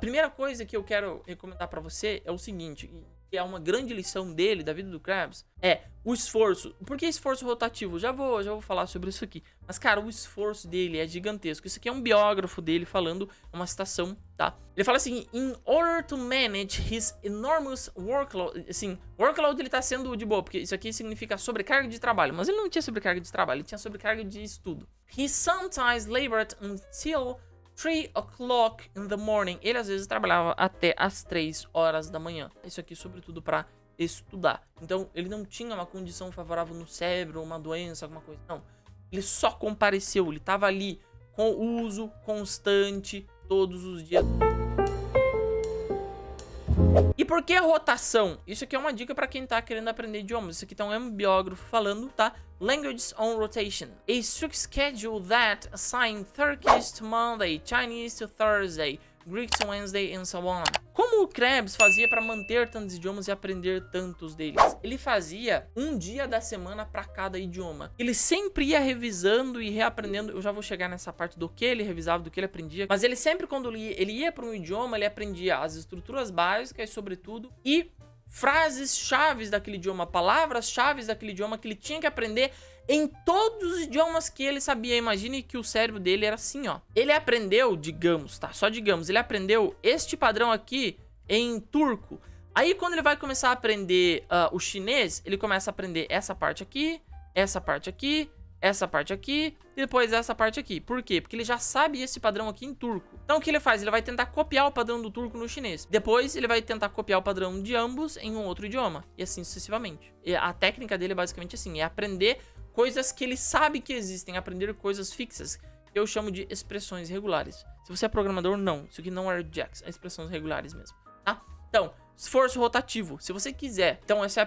primeira coisa que eu quero recomendar pra você é o seguinte, que é uma grande lição dele, da vida do Krabs, é o esforço. Por que esforço rotativo? Já vou falar sobre isso aqui. Mas, cara, o esforço dele é gigantesco. Isso aqui é um biógrafo dele falando, uma citação, tá? Ele fala assim, in order to manage his enormous workload, assim, workload ele tá sendo de boa, porque isso aqui significa sobrecarga de trabalho, mas ele não tinha sobrecarga de trabalho, ele tinha sobrecarga de estudo. He sometimes labored until 3 o'clock in the morning. Ele às vezes trabalhava até as 3 horas da manhã. Isso aqui sobretudo para estudar. Então ele não tinha uma condição favorável no cérebro, uma doença, alguma coisa. Não. Ele só compareceu. Ele estava ali com uso constante todos os dias. E por que a rotação? Isso aqui é uma dica para quem tá querendo aprender idiomas. Isso aqui então é um biógrafo falando, tá? Languages on rotation. A strict schedule that assign Turkish to Monday, Chinese to Thursday, Greek to Wednesday and so on. Como o Krabs fazia para manter tantos idiomas e aprender tantos deles? Ele fazia um dia da semana para cada idioma. Ele sempre ia revisando e reaprendendo. Eu já vou chegar nessa parte do que ele revisava, do que ele aprendia. Mas ele sempre, quando ele ia para um idioma, ele aprendia as estruturas básicas, sobretudo, e frases-chave daquele idioma, palavras-chave daquele idioma que ele tinha que aprender em todos os idiomas que ele sabia. Imagine que o cérebro dele era assim, ó. Ele aprendeu, digamos, tá? Só digamos, ele aprendeu este padrão aqui em turco. Aí quando ele vai começar a aprender o chinês, ele começa a aprender essa parte aqui, essa parte aqui, essa parte aqui, e depois essa parte aqui. Por quê? Porque ele já sabe esse padrão aqui em turco. Então o que ele faz? Ele vai tentar copiar o padrão do turco no chinês. Depois ele vai tentar copiar o padrão de ambos em um outro idioma. E assim sucessivamente. E a técnica dele é basicamente assim, é aprender coisas que ele sabe que existem, aprender coisas fixas, que eu chamo de expressões regulares. Se você é programador, não. Isso aqui não é Jax, é expressões regulares mesmo, tá? Então, esforço rotativo, se você quiser. Então essa é a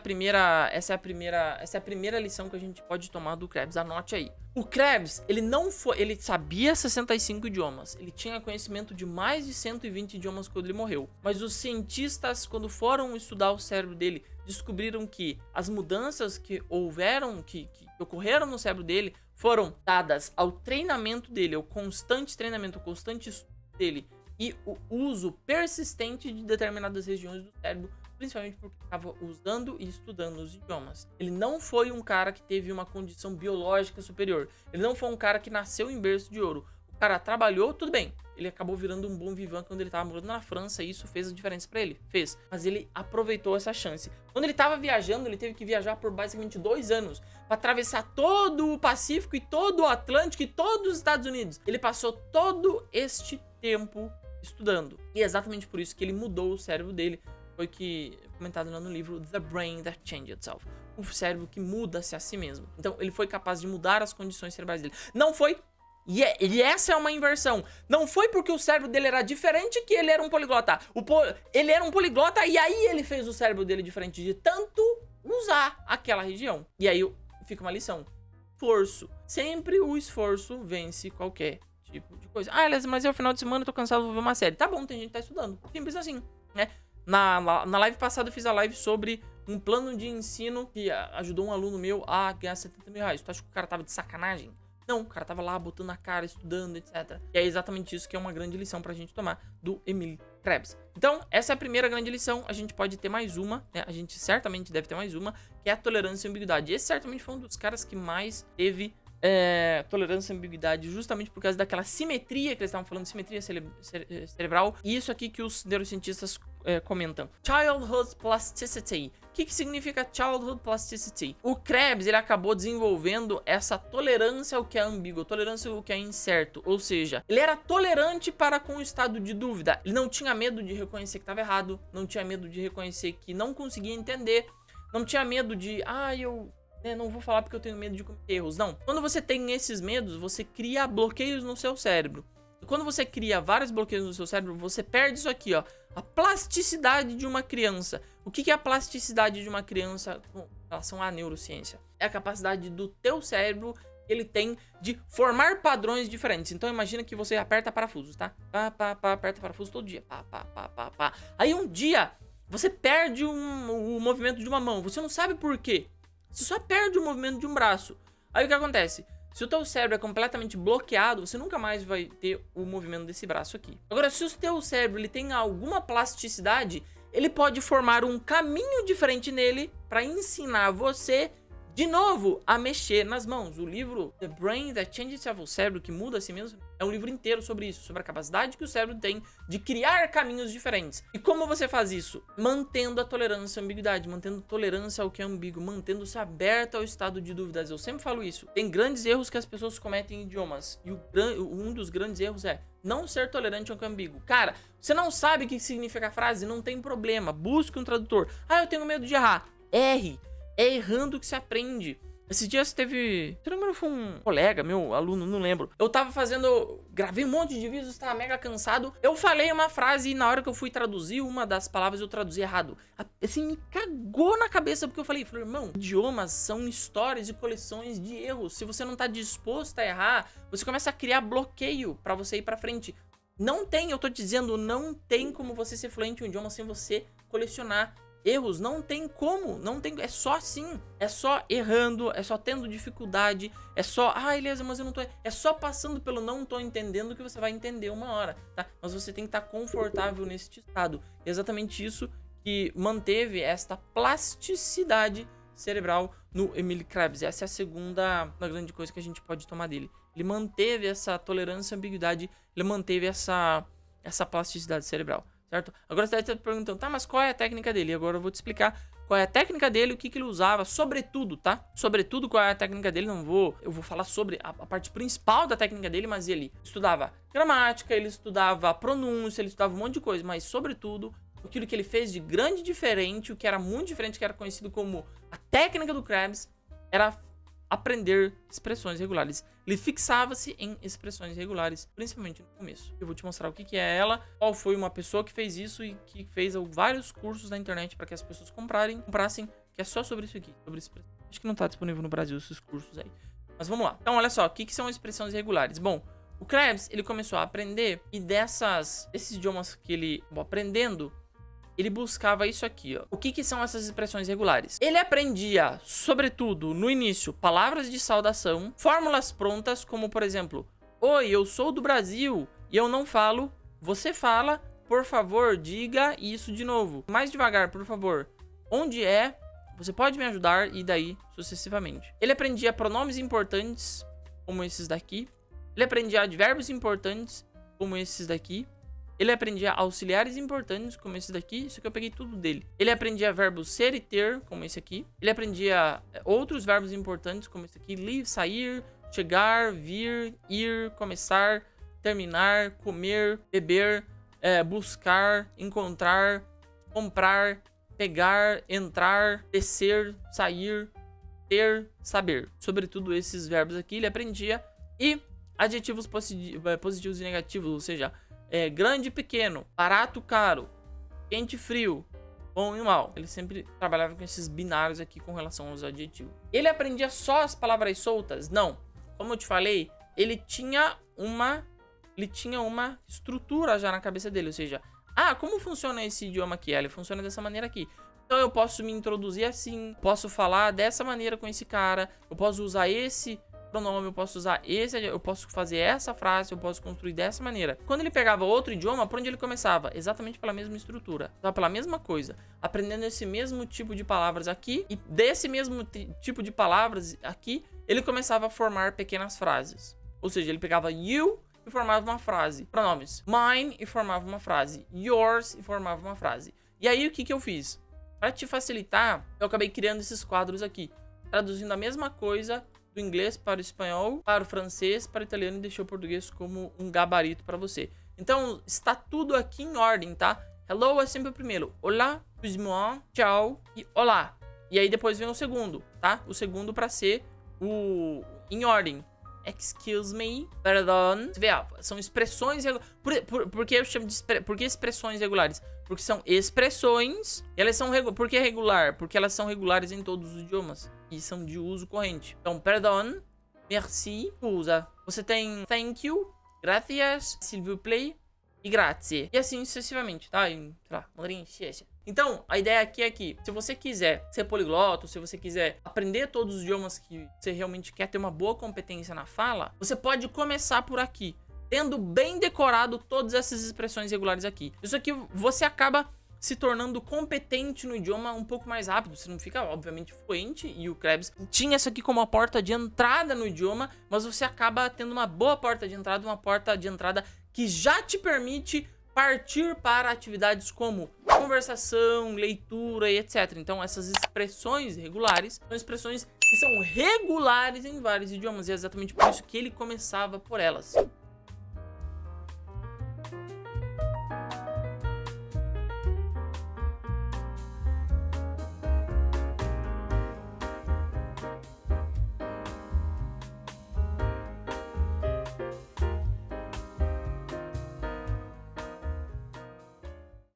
primeira lição que a gente pode tomar do Krabs. Anote aí. O Krabs, ele sabia 65 idiomas. Ele tinha conhecimento de mais de 120 idiomas quando ele morreu. Mas os cientistas, quando foram estudar o cérebro dele, descobriram que as mudanças que houveram, que ocorreram no cérebro dele, foram dadas ao treinamento dele, ao constante treinamento, ao constante estudo dele, e o uso persistente de determinadas regiões do cérebro, principalmente porque estava usando e estudando os idiomas. Ele não foi um cara que teve uma condição biológica superior. Ele não foi um cara que nasceu em berço de ouro. O cara trabalhou, tudo bem. Ele acabou virando um bom vivant quando ele estava morando na França e isso fez a diferença para ele. Fez. Mas ele aproveitou essa chance. Quando ele estava viajando, ele teve que viajar por basicamente 2 anos para atravessar todo o Pacífico e todo o Atlântico e todos os Estados Unidos. Ele passou todo este tempo estudando. E é exatamente por isso que ele mudou o cérebro dele. Foi que comentado lá no livro The Brain That Changed Itself. O cérebro que muda-se a si mesmo. Então ele foi capaz de mudar as condições cerebrais dele. Não foi... E essa é uma inversão. Não foi porque o cérebro dele era diferente que ele era um poliglota. Ele era um poliglota e aí ele fez o cérebro dele diferente de tanto usar aquela região. E aí fica uma lição. Esforço. Sempre o esforço vence qualquer tipo de coisa. Ah, mas é o final de semana, eu tô cansado, vou ver uma série. Tá bom, tem gente que tá estudando. Simples assim, né? Na live passada eu fiz a live sobre um plano de ensino que ajudou um aluno meu a ganhar 70 mil reais. Tu acha que o cara tava de sacanagem? Não, o cara tava lá botando a cara, estudando, etc. E é exatamente isso que é uma grande lição pra gente tomar do Emil Krabs. Então, essa é a primeira grande lição. A gente pode ter mais uma, né? A gente certamente deve ter mais uma, que é a tolerância à ambiguidade. Esse certamente foi um dos caras que mais teve tolerância à ambiguidade, justamente por causa daquela simetria que eles estavam falando, simetria cerebral. E isso aqui que os neurocientistas comentam. Childhood plasticity. O que significa childhood plasticity? O Krabs, ele acabou desenvolvendo essa tolerância ao que é ambíguo, tolerância ao que é incerto. Ou seja, ele era tolerante para com o estado de dúvida. Ele não tinha medo de reconhecer que estava errado, não tinha medo de reconhecer que não conseguia entender, não tinha medo de, não vou falar porque eu tenho medo de cometer erros. Não. Quando você tem esses medos, você cria bloqueios no seu cérebro. E quando você cria vários bloqueios no seu cérebro, você perde isso aqui, ó. A plasticidade de uma criança. O que é a plasticidade de uma criança com relação à neurociência? É a capacidade do teu cérebro, ele tem de formar padrões diferentes. Então imagina que você aperta parafusos, tá? Aperta parafuso todo dia. Aí um dia, você perde o movimento de uma mão. Você não sabe por quê. Você só perde o movimento de um braço. Aí o que acontece? Se o teu cérebro é completamente bloqueado, você nunca mais vai ter o movimento desse braço aqui. Agora, se o teu cérebro ele tem alguma plasticidade, ele pode formar um caminho diferente nele para ensinar você de novo a mexer nas mãos. O livro The Brain That Changes Itself, o cérebro que muda a si mesmo, é um livro inteiro sobre isso, sobre a capacidade que o cérebro tem de criar caminhos diferentes. E como você faz isso? Mantendo a tolerância à ambiguidade, mantendo tolerância ao que é ambíguo, mantendo-se aberto ao estado de dúvidas. Eu sempre falo isso. Tem grandes erros que as pessoas cometem em idiomas, e um dos grandes erros é não ser tolerante ao que é ambíguo. Cara, você não sabe o que significa a frase? Não tem problema, busque um tradutor. Ah, eu tenho medo de errar. Erre. É errando que se aprende. Esses dias teve... Se não me engano, foi um colega, meu aluno, não lembro. Eu tava fazendo... Gravei um monte de vídeos, tava mega cansado. Eu falei uma frase e na hora que eu fui traduzir uma das palavras, eu traduzi errado. Assim, me cagou na cabeça porque eu falei, irmão, idiomas são histórias e coleções de erros. Se você não tá disposto a errar, você começa a criar bloqueio pra você ir pra frente. Não tem, eu tô dizendo, não tem como você ser fluente em um idioma sem você colecionar erros. Não tem como, não tem, é só assim, é só errando, é só tendo dificuldade, é só, Elias, mas eu não tô, é só passando pelo não tô entendendo que você vai entender uma hora, tá? Mas você tem que estar confortável nesse estado. É exatamente isso que manteve esta plasticidade cerebral no Emil Krebs. Essa é a segunda grande coisa que a gente pode tomar dele. Ele manteve essa tolerância à ambiguidade, ele manteve essa plasticidade cerebral. Certo? Agora você deve estar perguntando, tá, mas qual é a técnica dele? Agora eu vou te explicar qual é a técnica dele, o que ele usava, sobretudo, tá? Sobretudo qual é a técnica dele, eu vou falar sobre a parte principal da técnica dele, mas ele estudava gramática, ele estudava pronúncia, ele estudava um monte de coisa, mas sobretudo, aquilo que ele fez de grande diferente, o que era muito diferente, que era conhecido como a técnica do Krebs, era aprender expressões regulares. Ele fixava-se em expressões regulares, principalmente no começo. Eu vou te mostrar o que é ela, qual foi uma pessoa que fez isso e que fez vários cursos na internet para que as pessoas comprassem, que é só sobre isso aqui, sobre expressões. Acho que não está disponível no Brasil esses cursos aí. Mas vamos lá. Então, olha só, o que são expressões regulares? Bom, o Krebs, ele começou a aprender e desses idiomas que ele aprendendo, ele buscava isso aqui, ó. O que são essas expressões regulares? Ele aprendia, sobretudo, no início, palavras de saudação, fórmulas prontas, como, por exemplo, oi, eu sou do Brasil e eu não falo, você fala, por favor, diga isso de novo. Mais devagar, por favor. Onde é? Você pode me ajudar? E daí, sucessivamente. Ele aprendia pronomes importantes, como esses daqui. Ele aprendia advérbios importantes, como esses daqui. Ele aprendia auxiliares importantes, como esse daqui. Isso aqui eu peguei tudo dele. Ele aprendia verbos ser e ter, como esse aqui. Ele aprendia outros verbos importantes, como esse aqui. Leave, sair, chegar, vir, ir, começar, terminar, comer, beber, buscar, encontrar, comprar, pegar, entrar, descer, sair, ter, saber. Sobretudo esses verbos aqui ele aprendia. E adjetivos positivos e negativos, ou seja, grande e pequeno, barato, caro, quente e frio, bom e mal. Ele sempre trabalhava com esses binários aqui com relação aos adjetivos. Ele aprendia só as palavras soltas? Não. Como eu te falei, ele tinha uma estrutura já na cabeça dele, ou seja, como funciona esse idioma aqui? Ele funciona dessa maneira aqui. Então eu posso me introduzir assim, posso falar dessa maneira com esse cara, eu posso usar esse pronome, eu posso usar esse, eu posso fazer essa frase, eu posso construir dessa maneira. Quando ele pegava outro idioma, por onde ele começava? Exatamente pela mesma estrutura, pela mesma coisa, aprendendo esse mesmo tipo de palavras aqui, e desse mesmo tipo de palavras aqui, ele começava a formar pequenas frases. Ou seja, ele pegava you e formava uma frase, pronomes mine e formava uma frase, yours e formava uma frase. E aí o que eu fiz? Para te facilitar, eu acabei criando esses quadros aqui, traduzindo a mesma coisa do inglês para o espanhol, para o francês, para o italiano e deixei o português como um gabarito para você. Então, está tudo aqui em ordem, tá? Hello é sempre o primeiro. Olá, excuse-moi, tchau e olá. E aí depois vem o segundo, tá? O segundo para ser o em ordem. Excuse me, perdão. Você vê, são expressões regulares. Por que eu chamo de por que expressões regulares? Porque são expressões, e elas são por que regular? Porque elas são regulares em todos os idiomas e são de uso corrente. Então, perdão, merci, usa. Você tem thank you, gracias, s'il vous plaît e grazie. E assim sucessivamente, tá? Sei lá, mandarim, xiexa. Então, a ideia aqui é que, se você quiser ser poliglota, se você quiser aprender todos os idiomas que você realmente quer ter uma boa competência na fala, você pode começar por aqui, tendo bem decorado todas essas expressões regulares aqui. Isso aqui você acaba se tornando competente no idioma um pouco mais rápido. Você não fica, obviamente, fluente, e o Krebs tinha isso aqui como uma porta de entrada no idioma, mas você acaba tendo uma boa porta de entrada, uma porta de entrada que já te permite partir para atividades como conversação, leitura e etc. Então essas expressões regulares são expressões que são regulares em vários idiomas, e é exatamente por isso que ele começava por elas.